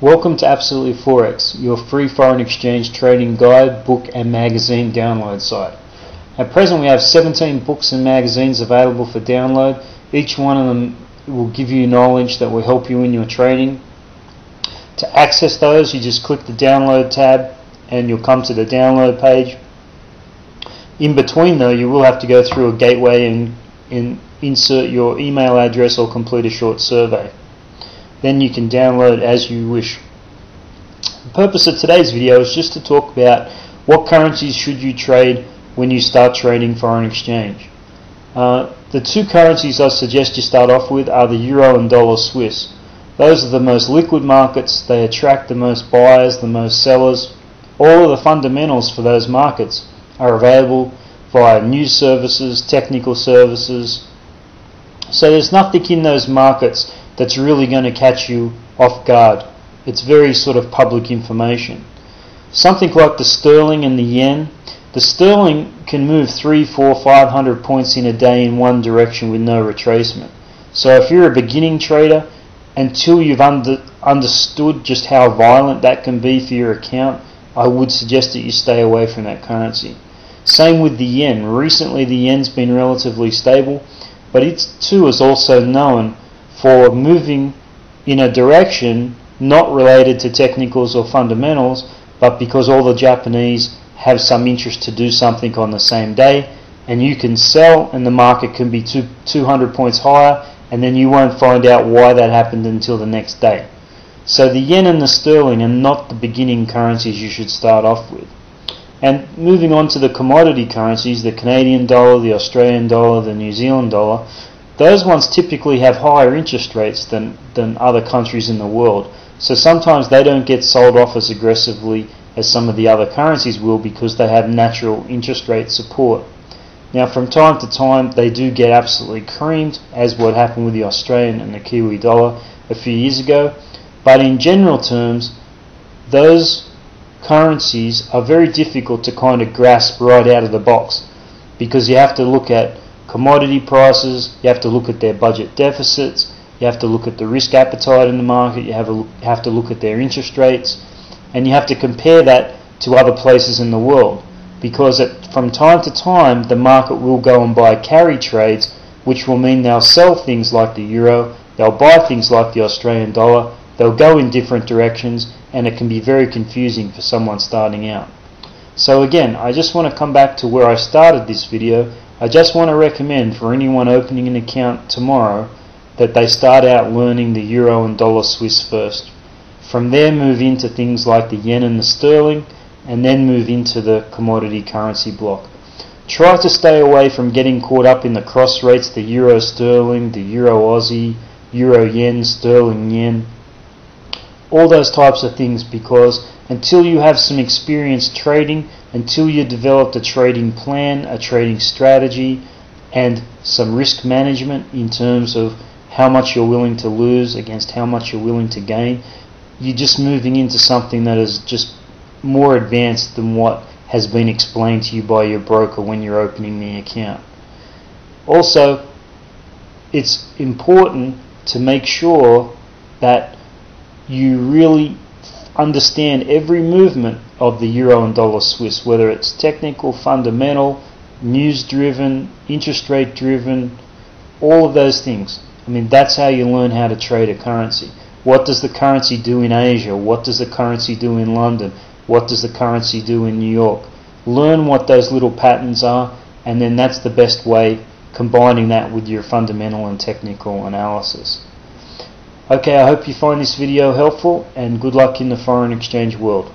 Welcome to Absolutely Forex, your free foreign exchange trading guide, book and magazine download site. At present we have 17 books and magazines available for download. Each one of them will give you knowledge that will help you in your trading. To access those, you just click the download tab and you'll come to the download page. In between though, you will have to go through a gateway and insert your email address or complete a short survey. Then you can download as you wish. The purpose of today's video is just to talk about what currencies should you trade when you start trading foreign exchange. The two currencies I suggest you start off with are the Euro and Dollar Swiss. Those are the most liquid markets. They attract the most buyers, the most sellers. All of the fundamentals for those markets are available via news services, technical services. So there's nothing in those markets that's really going to catch you off guard. It's very sort of public information. Something like the sterling and the yen. The sterling can move 300, 400, 500 points in a day in one direction with no retracement. So if you're a beginning trader, until you've understood just how violent that can be for your account, I would suggest that you stay away from that currency. Same with the yen. Recently the yen's been relatively stable, but it too is also known for moving in a direction not related to technicals or fundamentals, but because all the Japanese have some interest to do something on the same day, and you can sell and the market can be 200 points higher, and then you won't find out why that happened until the next day. So the yen and the sterling are not the beginning currencies you should start off with. And moving on to the commodity currencies, the Canadian dollar, the Australian dollar, the New Zealand dollar, those ones typically have higher interest rates than other countries in the world. So sometimes they don't get sold off as aggressively as some of the other currencies will because they have natural interest rate support. Now from time to time they do get absolutely creamed, as what happened with the Australian and the Kiwi dollar a few years ago. But in general terms, those currencies are very difficult to kind of grasp right out of the box, because you have to look at commodity prices, you have to look at their budget deficits, you have to look at the risk appetite in the market, you have to look at their interest rates, and you have to compare that to other places in the world, because from time to time the market will go and buy carry trades, which will mean they'll sell things like the euro, they'll buy things like the Australian dollar, they'll go in different directions, and it can be very confusing for someone starting out. So again, I just want to come back to where I started this video. I just want to recommend for anyone opening an account tomorrow that they start out learning the Euro and Dollar Swiss first. From there move into things like the yen and the sterling, and then move into the commodity currency block. Try to stay away from getting caught up in the cross rates, the Euro Sterling, the Euro Aussie, Euro Yen, Sterling Yen, all those types of things, because until you have some experience trading, until you developed a trading plan, a trading strategy, and some risk management in terms of how much you're willing to lose against how much you're willing to gain, you're just moving into something that is just more advanced than what has been explained to you by your broker when you're opening the account. Also, it's important to make sure that you really understand every movement of the Euro and Dollar Swiss, whether it's technical, fundamental, news driven, interest rate driven, all of those things. I mean, that's how you learn how to trade a currency. What does the currency do in Asia? What does the currency do in London? What does the currency do in New York? Learn what those little patterns are, and then that's the best way, combining that with your fundamental and technical analysis. Okay, I hope you find this video helpful, and good luck in the foreign exchange world.